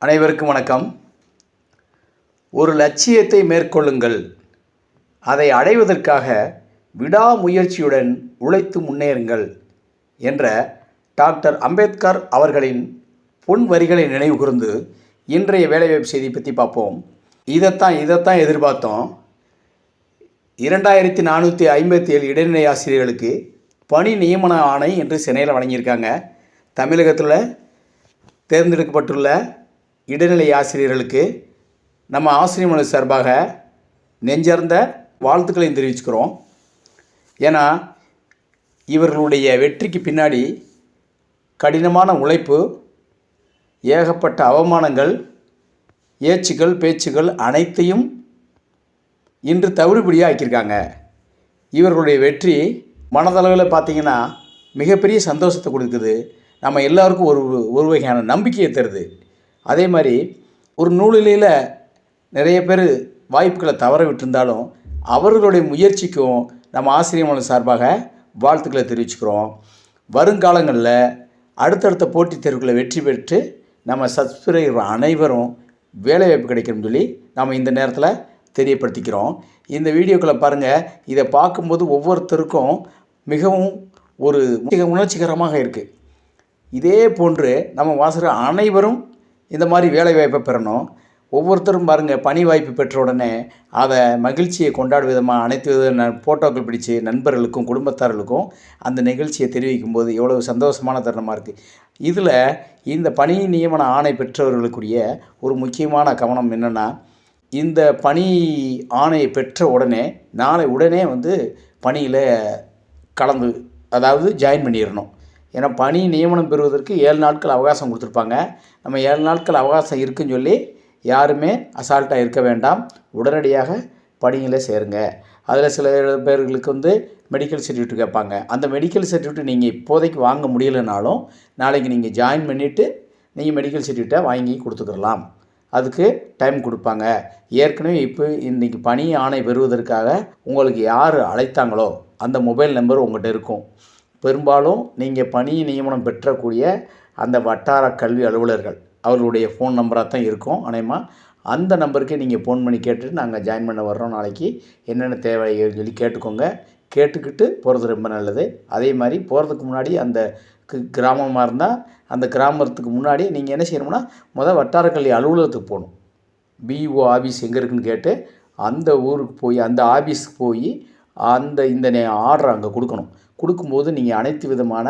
அனைவருக்கும் வணக்கம். ஒரு லட்சியத்தை மேற்கொள்ளுங்கள், அதை அடைவதற்காக விடாமுயற்சியுடன் உழைத்து முன்னேறுங்கள் என்ற டாக்டர் அம்பேத்கர் அவர்களின் பொன் வரிகளை நினைவு கூர்ந்து இன்றைய வேலைவாய்ப்பு செய்தி பற்றி பார்ப்போம். இதைத்தான் எதிர்பார்த்தோம். 2457 இடைநிலை ஆசிரியர்களுக்கு பணி நியமன ஆணை என்று சென்னையில் வழங்கியிருக்காங்க. தமிழகத்தில் தேர்ந்தெடுக்கப்பட்டுள்ள இடைநிலை ஆசிரியர்களுக்கு நம்ம ஆசிரியர் மன்ற சார்பாக நெஞ்சார்ந்த வாழ்த்துக்களையும் தெரிவிச்சுக்கிறோம். ஏன்னா இவர்களுடைய வெற்றிக்கு பின்னாடி கடினமான உழைப்பு, ஏகப்பட்ட அவமானங்கள், ஏச்சுக்கள், பேச்சுக்கள் அனைத்தையும் இன்று தவிடுபடியாக ஆக்கியிருக்காங்க. இவர்களுடைய வெற்றி மனதளவில் பார்த்திங்கன்னா மிகப்பெரிய சந்தோஷத்தை கொடுக்குது. நம்ம எல்லாருக்கும் ஒரு வகையான நம்பிக்கையை தருது. அதே மாதிரி ஒரு நூலிலையில் நிறைய பேர் வாய்ப்புகளை தவற விட்டிருந்தாலும் அவர்களுடைய முயற்சிக்கும் நம்ம ஆசிரியர் மன்ற சார்பாக வாழ்த்துக்களை தெரிவிச்சுக்கிறோம். வருங்காலங்களில் அடுத்தடுத்த போட்டித் தேர்வுகளை வெற்றி பெற்று நம்ம சப்ஸ்கிரைபர் அனைவரும் வேலைவாய்ப்பு கிடைக்கும்னு சொல்லி நம்ம இந்த நேரத்தில் தெரியப்படுத்திக்கிறோம். இந்த வீடியோக்களை பாருங்கள். இதை பார்க்கும்போது ஒவ்வொருத்தருக்கும் மிகவும் ஒரு உணர்ச்சிகரமாக இருக்குது. இதே போன்று நம்ம வாசகர் அனைவரும் இந்த மாதிரி வேலைவாய்ப்பை பெறணும். ஒவ்வொருத்தரும் பாருங்கள், பணி வாய்ப்பு பெற்ற உடனே அதை மகிழ்ச்சியை கொண்டாடும் விதமாக அனைத்து வித ஃபோட்டோக்கள் பிடிச்சி நண்பர்களுக்கும் குடும்பத்தார்களுக்கும் அந்த நிகழ்ச்சியை தெரிவிக்கும் போது எவ்வளவு சந்தோஷமான தருணமாக இருக்குது. இதில் இந்த பணி நியமன ஆணை பெற்றவர்களுக்குரிய ஒரு முக்கியமான கவனம் என்னென்னா, இந்த பணி ஆணையை பெற்ற உடனே உடனே பணியில் கலந்து ஜாயின் பண்ணிடணும். ஏன்னா பணி நியமனம் பெறுவதற்கு 7 நாட்கள் அவகாசம் கொடுத்துருப்பாங்க. நம்ம 7 நாட்கள் அவகாசம் இருக்குன்னு சொல்லி யாருமே அசால்ட்டாக இருக்க வேண்டாம். உடனடியாக பணியில் சேருங்க. அதில் சில பேர்களுக்கு மெடிக்கல் சர்டிஃபிகேட் கேட்பாங்க. அந்த மெடிக்கல் சர்டிஃபிகேட் நீங்கள் இப்போதைக்கு வாங்க முடியலைனாலும் நாளைக்கு நீங்கள் ஜாயின் பண்ணிவிட்டு நீங்கள் மெடிக்கல் சர்டிஃபிகேட்டை வாங்கி கொடுத்துக்கலாம். அதுக்கு டைம் கொடுப்பாங்க. ஏற்கனவே இன்றைக்கி பணி ஆணை பெறுவதற்காக உங்களுக்கு யார் அழைத்தாங்களோ அந்த மொபைல் நம்பர் உங்கள்கிட்ட இருக்கும். பெரும்பாலும் நீங்கள் பணி நியமனம் பெற்றக்கூடிய அந்த வட்டார கல்வி அலுவலர்கள் அவர்களுடைய ஃபோன் நம்பராக தான் இருக்கும். அநேகமாக அந்த நம்பருக்கே நீங்கள் ஃபோன் பண்ணி கேட்டுட்டு நாங்கள் ஜாயின் பண்ண வர்றோம், நாளைக்கு என்னென்ன தேவை சொல்லி கேட்டுக்கோங்க. கேட்டுக்கிட்டு போகிறது ரொம்ப நல்லது. அதே மாதிரி போகிறதுக்கு முன்னாடி அந்த கிராமமாக இருந்தால் அந்த கிராமத்துக்கு முன்னாடி நீங்கள் என்ன செய்யணும்னா வட்டார கல்வி அலுவலகத்துக்கு போகணும். பிஓ ஆஃபீஸ் எங்கே இருக்குதுன்னு கேட்டு அந்த ஊருக்கு போய் அந்த ஆஃபீஸுக்கு போய் இந்த ஆர்டர் அங்கே கொடுக்கும்போது நீங்கள் அனைத்து விதமான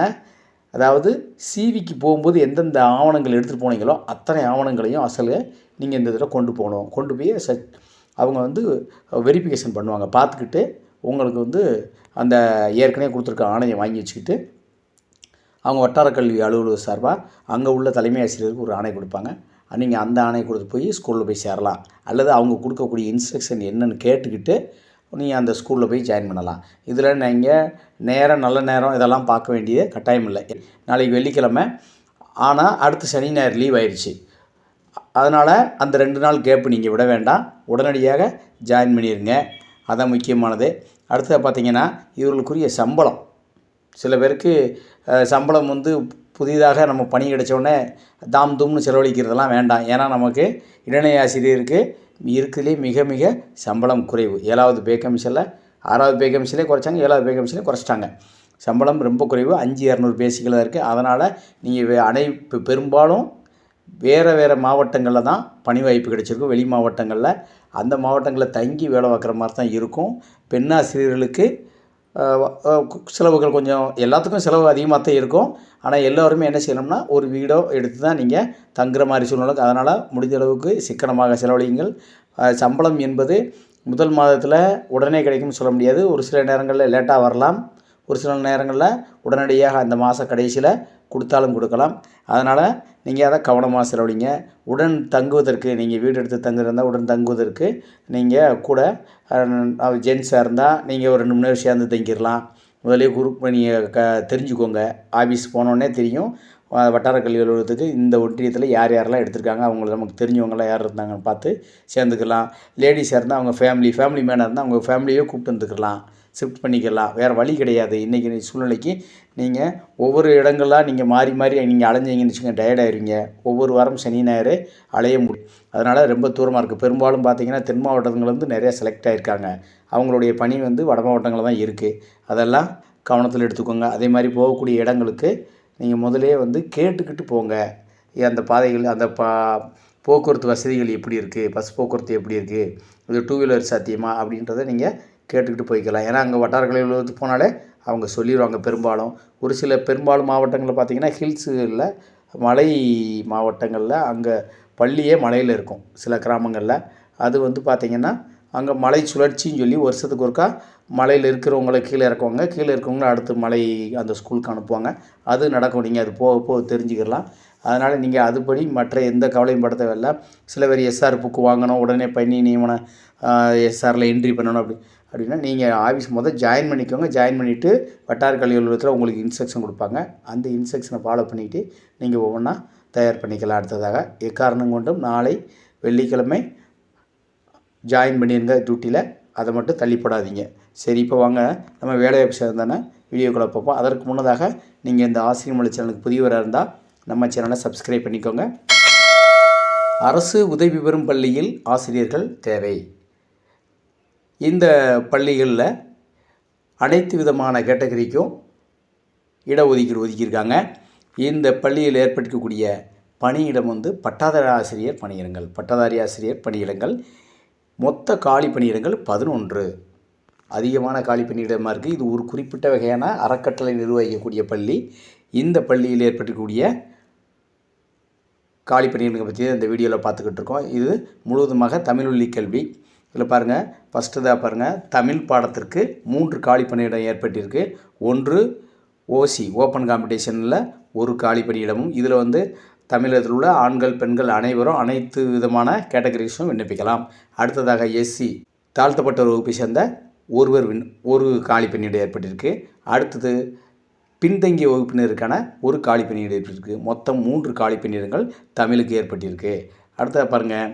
சிவிக்கு போகும்போது எந்தெந்த ஆவணங்கள் எடுத்துகிட்டு போனீங்களோ அத்தனை ஆவணங்களையும் நீங்கள் இந்த இதில் கொண்டு போகணும். கொண்டு போய் அவங்க வெரிஃபிகேஷன் பண்ணுவாங்க. பார்த்துக்கிட்டு உங்களுக்கு அந்த ஏற்கனவே கொடுத்துருக்க ஆணையை வாங்கி வச்சுக்கிட்டு அவங்க வட்டார கல்வி அலுவலர் சார்பாக அங்கே உள்ள தலைமை ஆசிரியருக்கு ஒரு ஆணை கொடுப்பாங்க. நீங்கள் அந்த ஆணையை கொடுத்து போய் ஸ்கூலில் போய் சேரலாம். அல்லது அவங்க கொடுக்கக்கூடிய இன்ஸ்ட்ரக்ஷன் என்னென்னு கேட்டுக்கிட்டு நீங்கள் அந்த ஸ்கூலில் போய் ஜாயின் பண்ணலாம். இதில் நீங்கள் நல்ல நேரம் இதெல்லாம் பார்க்க வேண்டிய கட்டாயம் இல்லை. நாளைக்கு வெள்ளிக்கிழமை ஆனால் அடுத்த சனி ஞாயிறு லீவ் ஆயிடுச்சு. அதனால் அந்த 2 நாள் கேப்பு நீங்கள் விட வேண்டாம். உடனடியாக ஜாயின் பண்ணிடுங்க. அதான் முக்கியமானது. அடுத்தது பார்த்திங்கன்னா இவர்களுக்குரிய சம்பளம். சில பேருக்கு சம்பளம் புதிதாக நம்ம பணி கிடைச்சோடனே தாம் தூம்னு செலவழிக்கிறதெல்லாம் வேண்டாம். ஏன்னா நமக்கு இடைநிலை ஆசிரியருக்கு இருக்கிறதுலே மிக மிக சம்பளம் குறைவு. 7வது பே கமிஷனில் 6வது பே கமிஷன்லேயே குறைச்சாங்க, 7வது பே கமிஷன்லேயே குறைச்சிட்டாங்க. சம்பளம் ரொம்ப குறைவு, 5200 பேசிக்கில் தான் இருக்குது. அதனால் நீங்கள் பெரும்பாலும் வேறு மாவட்டங்களில் தான் பணி வாய்ப்பு கிடைச்சிருக்கும். வெளி மாவட்டங்களில் அந்த மாவட்டங்களில் தங்கி வேலை பார்க்குற மாதிரி தான் இருக்கும். பெண்ணாசிரியர்களுக்கு செலவுகள் கொஞ்சம் எல்லாத்துக்கும் செலவு அதிகமாக தான் இருக்கும். ஆனால் எல்லோருமே என்ன செய்யணும்னா ஒரு வீடோ எடுத்து தான் நீங்கள் தங்குற மாதிரி சூழ்நிலை. அதனால் முடிஞ்ச அளவுக்கு சிக்கனமாக செலவழியுங்கள். சம்பளம் என்பது முதல் மாதத்தில் உடனே கிடைக்கும்னு சொல்ல முடியாது. ஒரு சில நேரங்களில் லேட்டாக வரலாம், ஒரு சில நேரங்களில் உடனடியாக அந்த மாத கடைசியில் கொடுத்தாலும் கொடுக்கலாம். அதனால் நீங்கள் அதை கவனமாக செலவழிங்க. உடன் தங்குவதற்கு நீங்கள் வீடு எடுத்து தங்குறதா உடன் தங்குவதற்கு நீங்கள் கூட ஜென்ஸாக இருந்தால் நீங்கள் ஒரு 2 மணி நேரம் சேர்ந்து தங்கிடலாம். முதலே குரூப் நீங்கள் தெரிஞ்சுக்கோங்க. ஆஃபீஸ் போனோடனே தெரியும் வட்டார கல்வி அலுவலகத்துக்கு இந்த ஒன்றியத்தில் யார் யாரெல்லாம் எடுத்திருக்காங்க, அவங்கள நமக்கு தெரிஞ்சவங்களாம் யார் இருந்தாங்கன்னு பார்த்து சேர்ந்துக்கலாம். லேடிஸாக இருந்தால் அவங்க ஃபேமிலி மேனாக இருந்தால் அவங்க ஃபேமிலியே கூப்பிட்டு வந்துக்கலாம். ஷிஃப்ட் பண்ணிக்கலாம். வேறு வழி கிடையாது. இன்றைக்கி சூழ்நிலைக்கு நீங்கள் ஒவ்வொரு இடங்களாக நீங்கள் மாறி மாறி நீங்கள் அலைஞ்சிங்கன்னு வச்சுக்கோங்க, டயர்ட் ஆயிடுவீங்க. ஒவ்வொரு வாரம் சனி ஞாயிறு அலைய முடியும். அதனால் ரொம்ப தூரமாக இருக்குது. பெரும்பாலும் பார்த்திங்கன்னா தென் மாவட்டங்கள்லேருந்து நிறையா செலக்ட் ஆகியிருக்காங்க. அவங்களுடைய பணி வட மாவட்டங்களில் தான் இருக்குது. அதெல்லாம் கவனத்தில் எடுத்துக்கோங்க. அதே மாதிரி போகக்கூடிய இடங்களுக்கு நீங்கள் முதலே கேட்டுக்கிட்டு போங்க. அந்த பாதைகள் அந்த போக்குவரத்து வசதிகள் எப்படி இருக்குது, பஸ் போக்குவரத்து எப்படி இருக்குது, இது டூ வீலர் சாத்தியமா அப்படின்றத நீங்கள் கேட்டுக்கிட்டு போய்க்கலாம். ஏன்னா அங்கே வட்டாரக்கலை அலுவலகத்துக்கு போனாலே அவங்க சொல்லிடுவாங்க. பெரும்பாலும் மாவட்டங்களில் பார்த்திங்கன்னா ஹில்ஸுகளில் மலை மாவட்டங்களில் அங்கே பள்ளியே மலையில் இருக்கும். சில கிராமங்களில் அது பார்த்திங்கன்னா அங்கே மலை சுழற்சின்னு சொல்லி வருஷத்துக்கு ஒருக்கா மலையில் இருக்கிறவங்கள கீழே இறக்குவாங்க. கீழே இருக்கிறவங்கள அடுத்து மலை அந்த ஸ்கூலுக்கு அனுப்புவாங்க. அது நடக்கும். நீங்கள் அது போக போக தெரிஞ்சுக்கலாம். அதனால் நீங்கள் அதுபடி மற்ற எந்த கவலையும் பட தேவையில்லை. சில பேர் எஸ்ஆர் புக்கு வாங்கணும், உடனே பணி நியமனம் எஸ்ஆரில் என்ட்ரி பண்ணணும் அப்படின்னா நீங்கள் ஆஃபீஸ் ஜாயின் பண்ணிக்கோங்க. ஜாயின் பண்ணிவிட்டு வட்டார கல்வி அலுவலகத்தில் உங்களுக்கு இன்ஸ்ட்ரக்ஷன் கொடுப்பாங்க. அந்த இன்ஸ்ட்ரக்ஷனை ஃபாலோ பண்ணிவிட்டு நீங்கள் ஒவ்வொன்றா தயார் பண்ணிக்கலாம். அடுத்ததாக எக்காரணம் கொண்டும் நாளை வெள்ளிக்கிழமை ஜாயின் பண்ணிடுங்க டியூட்டியில். அதை மட்டும் தள்ளிப்படாதீங்க. சரி, இப்போ வாங்க நம்ம வேலைவாய்ப்பு சேர்ந்தானே வீடியோக்குள்ளே பார்ப்போம். அதற்கு முன்னதாக நீங்கள் இந்த ஆசிரியர் மொழி சேனலுக்கு புதியவராக இருந்தால் நம்ம சேனலை சப்ஸ்கிரைப் பண்ணிக்கோங்க. அரசு உதவி பெறும் பள்ளியில் ஆசிரியர்கள் தேவை. இந்த பள்ளிகளில் அனைத்து விதமான கேட்டகரிக்கும் இடஒதுக்கீடு ஒதுக்கியிருக்காங்க. இந்த பள்ளியில் ஏற்படுத்தக்கூடிய பணியிடம் பட்டாதாரி ஆசிரியர் பணியிடங்கள். பட்டதாரி ஆசிரியர் பணியிடங்கள் மொத்த காலி பணியிடங்கள் 11. அதிகமான காலி பணியிடமாக இருக்குது. இது ஒரு குறிப்பிட்ட வகையான அறக்கட்டளை நிர்வகிக்கக்கூடிய பள்ளி. இந்த பள்ளியில் ஏற்படக்கூடிய காலி பணியிடங்களை பற்றி இந்த வீடியோவில் பார்த்துக்கிட்டு இருக்கோம். இது முழுவதுமாக தமிழ் வழி கல்வி. இதில் பாருங்கள், ஃபஸ்ட்டு பாருங்கள், தமிழ் பாடத்திற்கு 3 காலி பணியிடம் ஏற்பட்டிருக்கு. 1 ஓசி ஓப்பன் காம்படிஷனில் 1 காலி பணியிடமும். இதில் தமிழகத்தில் உள்ள ஆண்கள் பெண்கள் அனைவரும் அனைத்து விதமான கேட்டகரிஸும் விண்ணப்பிக்கலாம். அடுத்ததாக எஸ்சி தாழ்த்தப்பட்ட வகுப்பை சேர்ந்த ஒரு காலி பணியிடம் ஏற்பட்டிருக்கு. அடுத்தது பின்தங்கிய வகுப்பினருக்கான 1 காலி பணியிடம் ஏற்பட்டிருக்கு. மொத்தம் 3 காலி பணியிடங்கள் தமிழுக்கு ஏற்பட்டிருக்கு. அடுத்தது பாருங்கள்,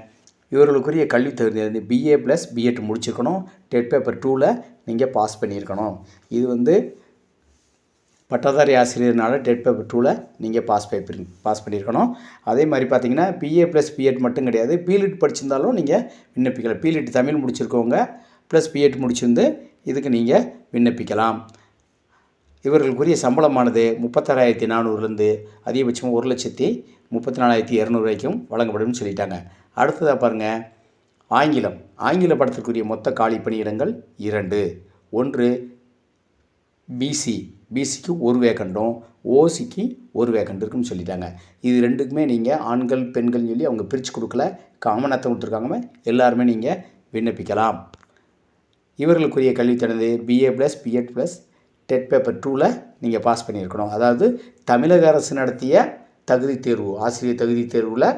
இவர்களுக்குரிய கல்வி தகுதி BA + B.Ed முடிச்சிருக்கணும். டெட் பேப்பர் 2ல் நீங்கள் பாஸ் பண்ணியிருக்கணும். இது பட்டதாரி ஆசிரியர்னால டெட் பேப்பர் 2ல் நீங்கள் பாஸ் பண்ணியிருக்கணும். அதே மாதிரி பார்த்தீங்கன்னா BA + B.Ed மட்டும் கிடையாது, B.Ed படிச்சிருந்தாலும் நீங்கள் விண்ணப்பிக்கலாம். B.Ed தமிழ் முடிச்சிருக்கவங்க ப்ளஸ் B.Ed முடிச்சிருந்து இதுக்கு நீங்கள் விண்ணப்பிக்கலாம். இவர்களுக்குரிய சம்பளமானது 36,400லேருந்து அதிகபட்சம் 1,34,200 வரைக்கும் வழங்கப்படும் சொல்லிட்டாங்க. அடுத்ததாக பாருங்கள், ஆங்கில படத்திற்குரிய மொத்த காலி பணியிடங்கள் 2. 1 பிசிக்கு 1 வேக்கண்டும், ஓசிக்கு 1 வேக்கண்ட் இருக்குன்னு சொல்லிட்டாங்க. இது ரெண்டுக்குமே நீங்கள் ஆண்கள் பெண்கள்னு சொல்லி அவங்க பிரித்து கொடுக்கல, காமனாக கொடுத்துருக்காங்க. எல்லாருமே நீங்கள் விண்ணப்பிக்கலாம். இவர்களுக்குரிய கல்வித்தனது BA + B.Ed + டெட் பேப்பர் 2ல் நீங்கள் பாஸ் பண்ணியிருக்கணும். அதாவது தமிழக அரசு நடத்திய தகுதி தேர்வு, ஆசிரியர் தகுதி தேர்வில்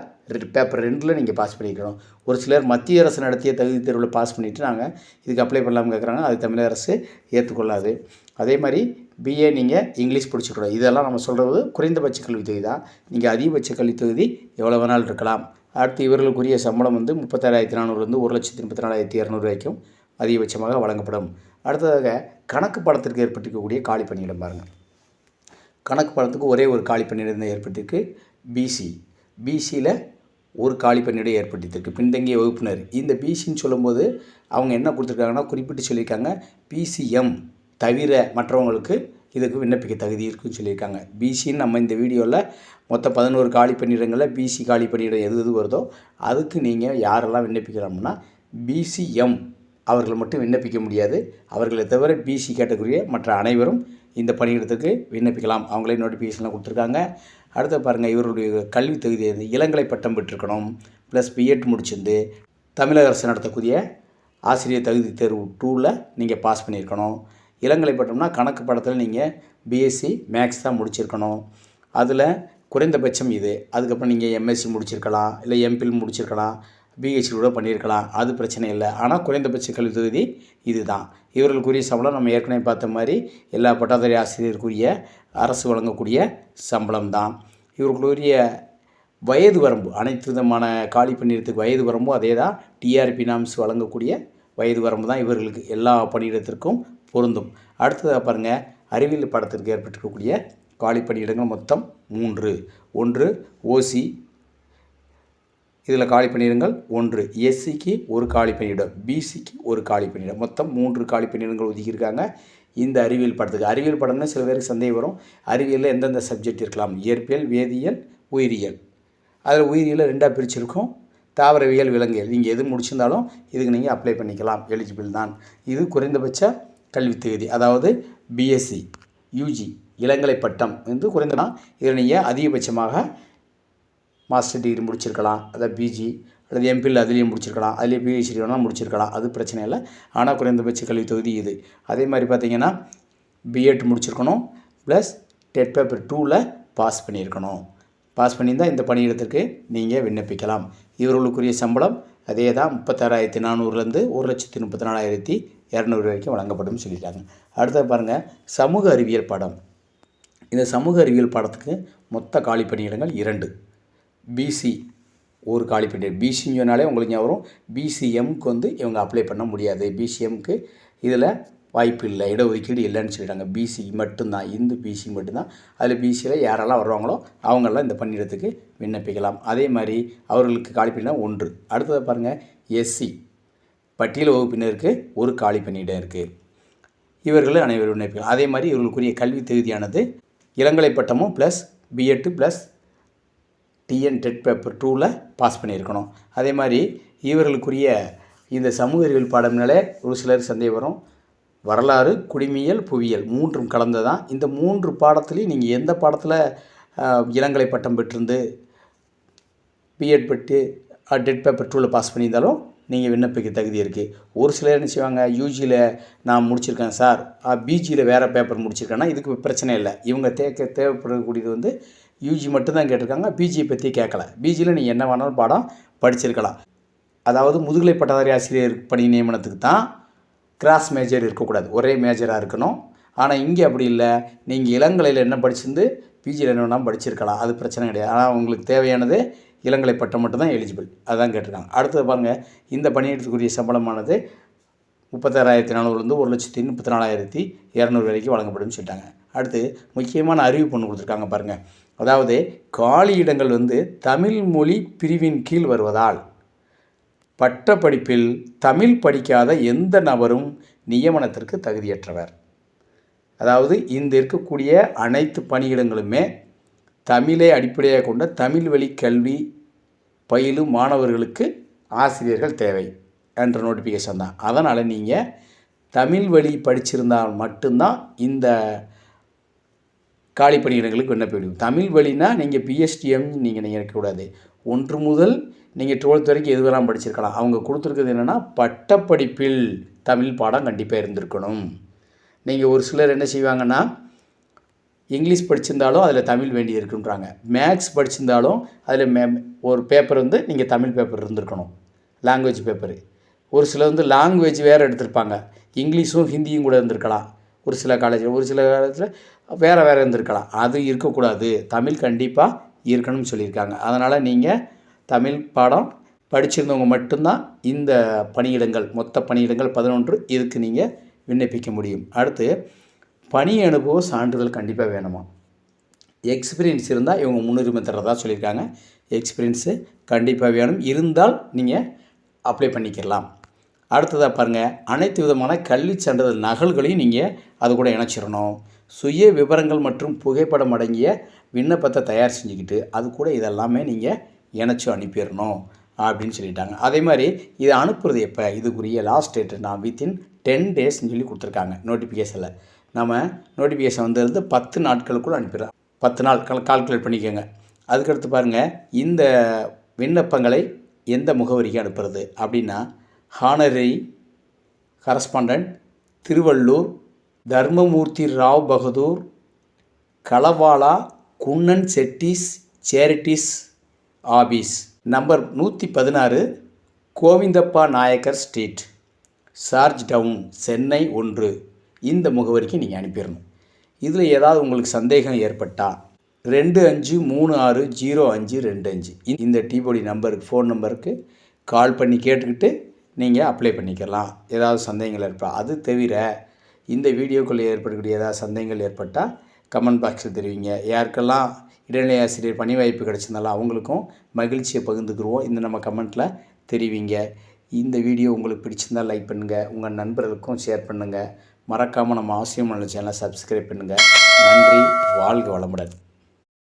பேப்பர் 2ல் நீங்கள் பாஸ் பண்ணியிருக்கணும். ஒரு சிலர் மத்திய அரசு நடத்திய தகுதி தேர்வில் பாஸ் பண்ணிவிட்டு நாங்கள் இதுக்கு அப்ளை பண்ணலாம்னு கேட்குறாங்க. அது தமிழக அரசு ஏற்றுக்கொள்ளாது. அதே மாதிரி BA நீங்கள் இங்கிலீஷ் படிச்சுக்கணும். இதெல்லாம் நம்ம சொல்கிறது குறைந்தபட்ச கல்வி தகுதி தான். நீங்கள் அதிகபட்ச கல்வி தகுதி எவ்வளோ வேணாலும் இருக்கலாம். அடுத்து இவர்களுக்குரிய சம்பளம் 36,400லேருந்து 1,34,200 வரைக்கும் அதிகபட்சமாக வழங்கப்படும். அடுத்ததாக கணக்கு பாடத்திற்கு ஏற்பட்டிருக்கக்கூடிய காலி பணியிடம் பாருங்கள். கணக்கு பாடத்துக்கு ஒரே ஒரு காலி பணியிடம் ஏற்பட்டிருக்கு. பிசியில் 1 காலி பணியிடம் ஏற்பட்டிருக்கு. பின்தங்கிய வகுப்பினர். இந்த பிசின்னு சொல்லும்போது அவங்க என்ன கொடுத்துருக்காங்கன்னா குறிப்பிட்டு சொல்லியிருக்காங்க, பிசிஎம் தவிர மற்றவங்களுக்கு இதுக்கு விண்ணப்பிக்க தகுதி இருக்குன்னு சொல்லியிருக்காங்க. பிசின்னு நம்ம இந்த வீடியோவில் மொத்தம் 11 காலி பணியிடங்களில் பிசி காலி பணியிடம் எது வருதோ அதுக்கு நீங்கள் யாரெல்லாம் விண்ணப்பிக்கலாம்னா பிசிஎம் அவர்கள் மட்டும் விண்ணப்பிக்க முடியாது. அவர்களை தவிர பிசி கேட்டகரிய மற்ற அனைவரும் இந்த பணியிடத்துக்கு விண்ணப்பிக்கலாம். அவங்களே நோட்டிஃபிகேஷன்லாம் கொடுத்துருக்காங்க. அடுத்து பாருங்கள், இவருடைய கல்வி தகுதி இளங்கலை பட்டம் பெற்றிருக்கணும், ப்ளஸ் B.Ed முடிச்சிருந்து தமிழக அரசு நடத்தக்கூடிய ஆசிரியர் தகுதி தேர்வு 2ல் நீங்கள் பாஸ் பண்ணியிருக்கணும். இளங்கலை பட்டம்னா கணக்கு பாடத்தில் நீங்கள் BSc மேக்ஸ் தான் முடிச்சிருக்கணும். அதில் குறைந்தபட்சம் இது. அதுக்கப்புறம் நீங்கள் MSc முடிச்சிருக்கலாம், இல்லை MPhil முடிச்சிருக்கலாம், PhD கூட பண்ணியிருக்கலாம். அது பிரச்சனை இல்லை. ஆனால் குறைந்தபட்ச கல்வி தகுதி இது தான். இவர்களுக்குரிய சம்பளம் நம்ம ஏற்கனவே பார்த்த மாதிரி எல்லா பட்டாதாரி ஆசிரியருக்குரிய அரசு வழங்கக்கூடிய சம்பளம் தான். இவர்களுடைய வயது வரம்பு, அனைத்து விதமான காலி பணியிடத்துக்கு வயது வரம்பும் அதே தான். TRP நாம்ஸ் வழங்கக்கூடிய வயது வரம்பு தான் இவர்களுக்கு எல்லா பணியிடத்திற்கும் பொருந்தும். அடுத்ததாக பாருங்கள், அறிவியல் பாடத்திற்கு ஏற்பட்டிருக்கக்கூடிய காலி பணியிடங்கள் மொத்தம் 3. 1 ஓசி, இதில் காலி பணியிடங்கள் 1. எஸ்சிக்கு ஒரு காலி பணியிடம், பிசிக்கு ஒரு காலி பணியிடம், மொத்தம் 3 காலி பணியிடங்கள் ஒதுக்கியிருக்காங்க இந்த அறிவியல் பாடத்துக்கு. அறிவியல் பாடம்னா சில பேருக்கு சந்தேகம் வரும், அறிவியலில் எந்தெந்த சப்ஜெக்ட் இருக்கலாம்? இயற்பியல், வேதியியல், உயிரியல். அதில் உயிரியலை 2ஆக பிரிச்சிருக்கோம், தாவரவியல், விலங்கியல். நீங்கள் எது முடிச்சிருந்தாலும் இதுக்கு நீங்கள் அப்ளை பண்ணிக்கலாம், எலிஜிபிள் தான். இது குறைந்தபட்ச கல்வி தகுதி, அதாவது பிஎஸ்சி யூஜி இளங்கலை பட்டம் வந்து குறைந்தனா. இதில் நீங்கள் அதிகபட்சமாக மாஸ்டர் டிகிரி முடிச்சிருக்கலாம், அதாவது பிஜி அல்லது எம்பில் அதுலேயும் முடிச்சிருக்கலாம், அதுலேயே பிஹெச்டி வேணால் முடிச்சிருக்கலாம், அது பிரச்சனை இல்லை. ஆனால் குறைந்தபட்ச கல்வி தொகுதி இது. அதே மாதிரி பார்த்தீங்கன்னா பிஎட் முடிச்சிருக்கணும், ப்ளஸ் டெட் பேப்பர் 2ல் பாஸ் பண்ணியிருக்கணும். பாஸ் பண்ணியிருந்தால் இந்த பணியிடத்திற்கு நீங்கள் விண்ணப்பிக்கலாம். இவர்களுக்குரிய சம்பளம் அதே தான், 36,400லேருந்து 1,34,200 வரைக்கும் வழங்கப்படும் சொல்லிட்டாங்க. அடுத்த பாருங்கள், சமூக அறிவியல் பாடம். இந்த சமூக அறிவியல் பாடத்துக்கு மொத்த காலி பணியிடங்கள் 2. பிசி ஒரு காலி பணியிடம். பிசின்னு சொன்னாலே உங்களுக்கு வரும், பிசிஎம்க்கு வந்து இவங்க அப்ளை பண்ண முடியாது. பிசிஎம்க்கு இதில் வாய்ப்பு இல்லை, இடஒதுக்கீடு இல்லைன்னு சொல்லிட்டாங்க. பிசி மட்டும்தான், இந்த பிசி மட்டும்தான். அதில் பிசியில் யாரெல்லாம் வருவாங்களோ அவங்கெல்லாம் இந்த பணியிடத்துக்கு விண்ணப்பிக்கலாம். அதே மாதிரி அவர்களுக்கு காலி பணியிடம் 1. அடுத்ததை பாருங்கள், எஸ்சி பட்டியல் வகுப்பினருக்கு ஒரு காலி பணியிடம் இருக்குது. இவர்கள் அனைவரும் விண்ணப்பிக்கலாம். அதே மாதிரி இவர்களுக்குரிய கல்வி தகுதியானது இளங்கலை பட்டமும் plus BEd plus TN TET paper 2ல் பாஸ் பண்ணியிருக்கணும். அதே மாதிரி இவர்களுக்குரிய இந்த சமூக அறிவியல் பாடம்னாலே ஒரு சிலர் சந்தேகம் வரும், வரலாறு, குடிமியல், புவியியல் 3ம் கலந்ததான். இந்த 3 பாடத்துலேயும் நீங்கள் எந்த பாடத்தில் இளங்கலை பட்டம் பெற்றிருந்து பிஎட் பெற்று டெட் பேப்பர் 2ல் பாஸ் பண்ணியிருந்தாலும் நீங்கள் விண்ணப்பிக்க தகுதி இருக்குது. ஒரு சிலர் என்ன செய்வாங்க, யூஜியில் நான் முடிச்சிருக்கேன் சார், பிஜியில் வேறு பேப்பர் முடிச்சிருக்கேன்னா இதுக்கு பிரச்சனை இல்லை. இவங்க தேவைப்படக்கூடியது வந்து யூஜி மட்டும்தான் கேட்டிருக்காங்க, பிஜியை பற்றி கேட்கல. பிஜியில் நீங்கள் என்ன வேணாலும் பாடம் படிச்சிருக்கலாம். அதாவது முதுகலை பட்டதாரி ஆசிரியர் பணி நியமனத்துக்கு தான் கிராஸ் மேஜர் இருக்கக்கூடாது, ஒரே மேஜராக இருக்கணும். ஆனால் இங்கே அப்படி இல்லை, நீங்கள் இளங்கலையில் என்ன படிச்சிருந்து பிஜியில் என்ன வேணாலும் படிச்சிருக்கலாம், அது பிரச்சனை கிடையாது. ஆனால் உங்களுக்கு தேவையானது இளங்கலை பட்டம் மட்டும்தான் எலிஜிபிள், அதுதான் கேட்டிருக்காங்க. அடுத்தது பாருங்கள், இந்த பணியிடத்துக்குரிய சம்பளமானது 36,400லேருந்து 1,34,200 வரைக்கும் வழங்கப்படும் சொல்லிட்டாங்க. அடுத்து முக்கியமான அறிவிப்பு ஒன்று கொடுத்துருக்காங்க பாருங்கள். அதாவது காலி இடங்கள் வந்து தமிழ் மொழி பிரிவின் கீழ் வருவதால் பட்டப்படிப்பில் தமிழ் படிக்காத எந்த நபரும் நியமனத்திற்கு தகுதியற்றவர். அதாவது இந்த இருக்கக்கூடிய அனைத்து பணியிடங்களுமே தமிழை அடிப்படையாக கொண்ட தமிழ் வழி கல்வி பயிலும் மாணவர்களுக்கு ஆசிரியர்கள் தேவை என்ற நோட்டிஃபிகேஷன் தான். அதனால் நீங்கள் தமிழ் வழி படிச்சிருந்தால் மட்டும்தான் இந்த காலி பணியிடங்களுக்கு விண்ணப்பிடும். தமிழ் வழினா நீங்கள் பிஎஸ்டிஎம் நீங்கள் நினைக்கக்கூடாது. 1 முதல் நீங்கள் 12th வரைக்கும் எது வேணாலும் படிச்சிருக்கலாம். அவங்க கொடுத்துருக்கிறது என்னென்னா பட்டப்படிப்பில் தமிழ் பாடம் கண்டிப்பாக இருந்திருக்கணும். நீங்கள் ஒரு சிலர் என்ன செய்வாங்கன்னா, இங்கிலீஷ் படிச்சிருந்தாலும் அதில் தமிழ் வேண்டி இருக்குன்றாங்க. மேக்ஸ் படிச்சிருந்தாலும் அதில் ஒரு பேப்பர் வந்து நீங்கள் தமிழ் பேப்பர் இருந்திருக்கணும், லாங்குவேஜ் பேப்பரு. ஒரு சிலர் வந்து லாங்குவேஜ் வேறு எடுத்திருப்பாங்க, இங்கிலீஷும் ஹிந்தியும் கூட இருந்திருக்கலாம். ஒரு சில காலேஜில், ஒரு சில காலேஜில் வேறு இருந்திருக்கலாம். அது இருக்கக்கூடாது, தமிழ் கண்டிப்பாக இருக்கணும்னு சொல்லியிருக்காங்க. அதனால் நீங்கள் தமிழ் பாடம் படிச்சிருந்தவங்க மட்டும்தான் இந்த பணியிடங்கள், மொத்த பணியிடங்கள் 11, இதுக்கு நீங்கள் விண்ணப்பிக்க முடியும். அடுத்து பணி அனுபவ சான்றிதழ் கண்டிப்பாக வேணுமா. எக்ஸ்பீரியன்ஸ் இருந்தால் இவங்க முன்னுரிமை தரதா சொல்லியிருக்காங்க. எக்ஸ்பீரியன்ஸு கண்டிப்பாக வேணும், இருந்தால் நீங்கள் அப்ளை பண்ணிக்கலாம். அடுத்ததாக பாருங்கள், அனைத்து விதமான கல்வி சான்றிதழ் நகல்களையும் நீங்கள் அது கூட இணைச்சிடணும். சுய விவரங்கள் மற்றும் புகைப்படம் அடங்கிய விண்ணப்பத்தை தயார் செஞ்சுக்கிட்டு அது கூட இதெல்லாமே நீங்கள் இணைச்சி அனுப்பிடணும் அப்படின்னு சொல்லிட்டாங்க. அதே மாதிரி இதை அனுப்புறது எப்போ, இதுக்குரிய லாஸ்ட் டேட்டு நான் வித்தின் 10 டேஸ்ன்னு சொல்லி கொடுத்துருக்காங்க நோட்டிஃபிகேஷனில். நம்ம நோட்டிஃபிகேஷன் வந்திருந்து 10 நாட்களுக்குள்ளே அனுப்பிடுறோம். 10 நாள் கால்குலேட் பண்ணிக்கோங்க. அதுக்கடுத்து பாருங்கள், இந்த விண்ணப்பங்களை எந்த முகவரிக்கு அனுப்புறது அப்படின்னா, honorary correspondent, Thiruvallur, Dharmamurthy Rao Bahadur, Kalavala Kunnan Chetty's charities office, number 116, Govindappa Naicker street, George Town, Chennai 1. இந்த முகவரிக்கு நீங்கள் அனுப்பிடணும். இதில் ஏதாவது உங்களுக்கு சந்தேகம் ஏற்பட்டால் 25360525 இந்த டிபோடி நம்பருக்கு, ஃபோன் நம்பருக்கு கால் பண்ணி கேட்டுக்கிட்டு நீங்கள் அப்ளை பண்ணிக்கலாம். ஏதாவது சந்தேகங்கள் இருப்பா. அது தவிர இந்த வீடியோக்குள்ளே ஏற்படக்கூடிய ஏதாவது சந்தேகங்கள் ஏற்பட்டால் கமெண்ட் பாக்ஸில் தெரிவிங்க. யாருக்கெல்லாம் இடைநிலை ஆசிரியர் பணி வாய்ப்பு கிடச்சிருந்தாலும் அவங்களுக்கும் மகிழ்ச்சியை பகிர்ந்துக்குருவோம். இந்த நம்ம கமெண்ட்டில் தெரிவிங்க. இந்த வீடியோ உங்களுக்கு பிடிச்சிருந்தால் லைக் பண்ணுங்கள், உங்கள் நண்பர்களுக்கும் ஷேர் பண்ணுங்கள். மறக்காமல் நம்ம அவசியம் சேனலை சப்ஸ்கிரைப் பண்ணுங்கள். நன்றி. வாழ்க வளமுடன்.